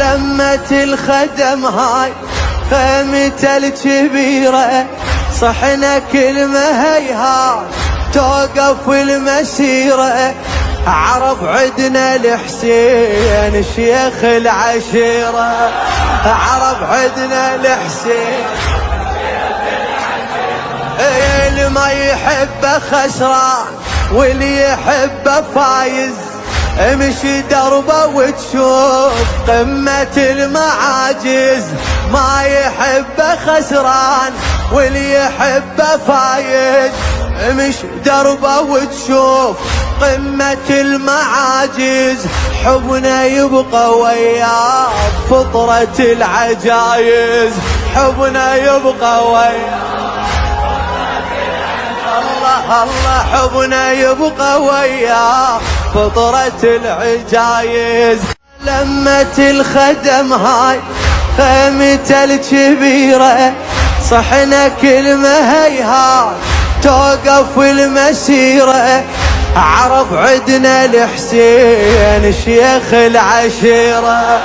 لمة الخدم هاي خيمته الكبيرة، صحنا كلمة هيهات توقف المسيرة. عرب عدنا الحسين شيخ العشيرة، عرب عدنا الحسين اللي ما يحبه خسران واللي يحبه فايز. امشي دربه وتشوف قمة المعاجز، ما يحبه خسران واللي يحبه فايز. امشي دربه وتشوف قمة المعاجز، حبنا يبقى وياك فطرة العجايز، حبنا يبقى وياك الله، حبنا يبقى وياه فطرة العجايز. لمة الخدم هاي خيمته الكبيرة، صحنا كلمة هيهات توقف المسيرة. عرب عدنا الحسين شيخ العشيرة.